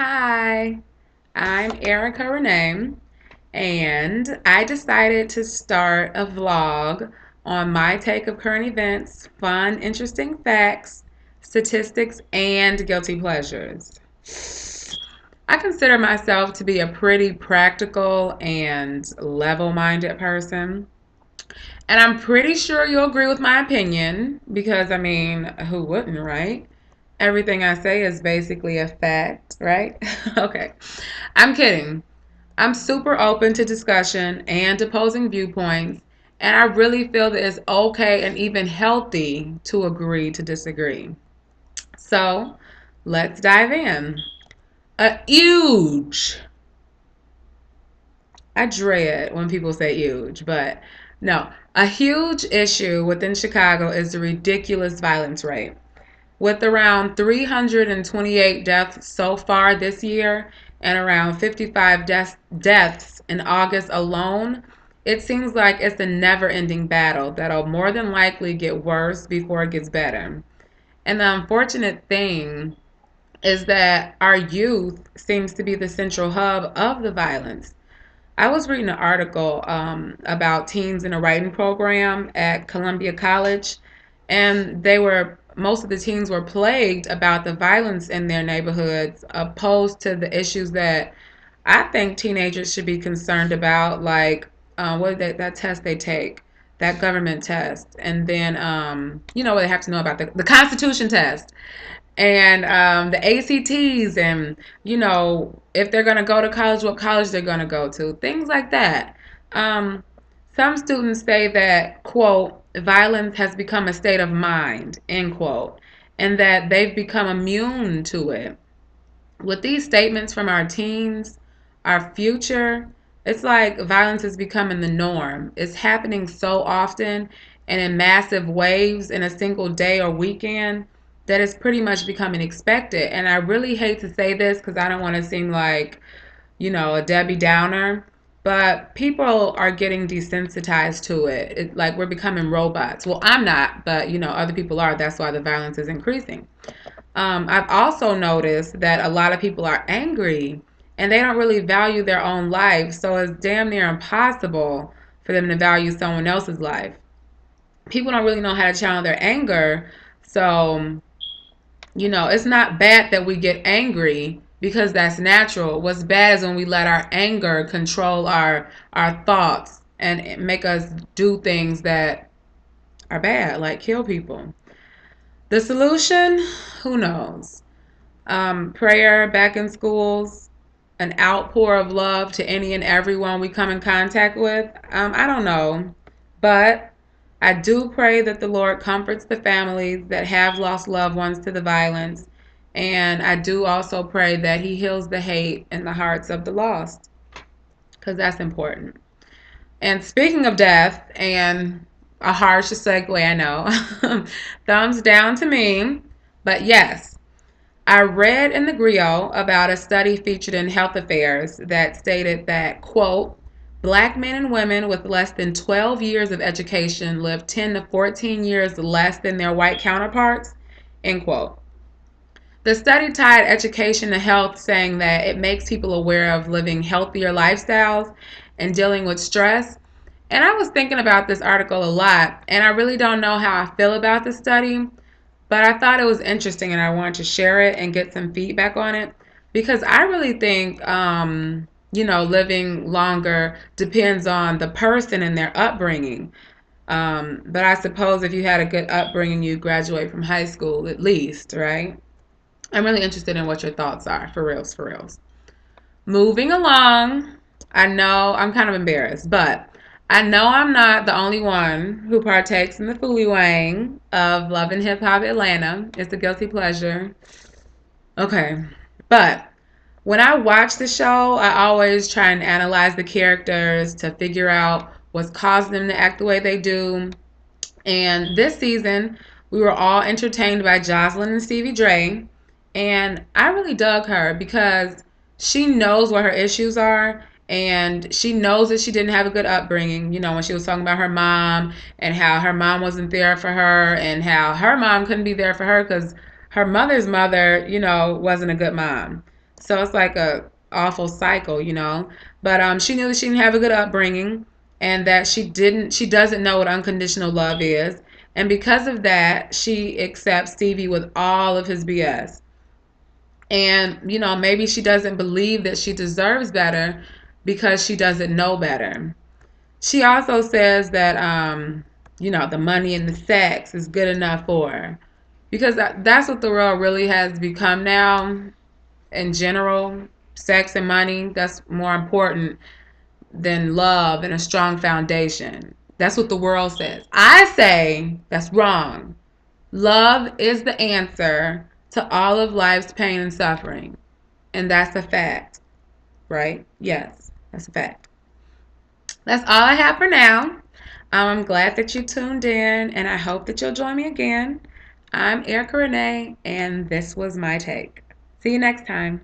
Hi, I'm Erica Renee, and I decided to start a vlog on my take of current events, fun, interesting facts, statistics, and guilty pleasures. I consider myself to be a pretty practical and level minded person. And I'm pretty sure you'll agree with my opinion because, I mean, who wouldn't, right? Everything I say is basically a fact, right? Okay. I'm kidding. I'm super open to discussion and opposing viewpoints, and I really feel that it's okay and even healthy to agree to disagree. So, let's dive in. A huge, I dread when people say huge, but no, a huge issue within Chicago is the ridiculous violence rate. With around 328 deaths so far this year and around 55 deaths in August alone, it seems like it's a never ending battle that'll more than likely get worse before it gets better. And the unfortunate thing is that our youth seems to be the central hub of the violence. I was reading an article about teens in a writing program at Columbia College, and most of the teens were plagued about the violence in their neighborhoods, opposed to the issues that I think teenagers should be concerned about, like that test they take, that government test, and then what they have to know about the Constitution test and the ACTs, and if they're going to go to college, what college they're going to go to, things like that. Um, some students say that, quote, violence has become a state of mind, end quote, and that they've become immune to it. With these statements from our teens, our future, it's like violence is becoming the norm. It's happening so often and in massive waves in a single day or weekend that it's pretty much becoming expected. And I really hate to say this because I don't want to seem like, a Debbie Downer, but people are getting desensitized to it. Like we're becoming robots. Well, I'm not, but other people are. That's why the violence is increasing. I've also noticed that a lot of people are angry and they don't really value their own life. So it's damn near impossible for them to value someone else's life. People don't really know how to channel their anger. So, it's not bad that we get angry because that's natural. What's bad is when we let our anger control our thoughts and make us do things that are bad, like kill people. The solution, who knows? Prayer back in schools, an outpour of love to any and everyone we come in contact with. I don't know. But I do pray that the Lord comforts the families that have lost loved ones to the violence. And I do also pray that He heals the hate in the hearts of the lost, because that's important. And speaking of death, and a harsh segue, I know, thumbs down to me. But yes, I read in the Griot about a study featured in Health Affairs that stated that, quote, Black men and women with less than 12 years of education live 10 to 14 years less than their white counterparts, end quote. The study tied education to health, saying that it makes people aware of living healthier lifestyles and dealing with stress. And I was thinking about this article a lot, and I really don't know how I feel about the study, but I thought it was interesting and I wanted to share it and get some feedback on it because I really think, living longer depends on the person and their upbringing. But I suppose if you had a good upbringing, you graduate from high school at least, right? I'm really interested in what your thoughts are, for reals, for reals. Moving along, I know I'm kind of embarrassed, but I know I'm not the only one who partakes in the Foolie Wang of Love and Hip Hop Atlanta. It's a guilty pleasure. Okay, but when I watch the show, I always try and analyze the characters to figure out what's causing them to act the way they do. And this season, we were all entertained by Jocelyn and Stevie Dre. And I really dug her because she knows what her issues are. And she knows that she didn't have a good upbringing. When she was talking about her mom and how her mom wasn't there for her and how her mom couldn't be there for her because her mother's mother, wasn't a good mom. So it's like a awful cycle, you know. But she knew that she didn't have a good upbringing, and that she doesn't know what unconditional love is, and because of that, she accepts Stevie with all of his BS. And maybe she doesn't believe that she deserves better because she doesn't know better. She also says that the money and the sex is good enough for her, because that's what the world really has become now. In general, sex and money, that's more important than love and a strong foundation. That's what the world says. I say that's wrong. Love is the answer to all of life's pain and suffering. And that's a fact, right? Yes, that's a fact. That's all I have for now. I'm glad that you tuned in, and I hope that you'll join me again. I'm Erica Renee, and this was my take. See you next time.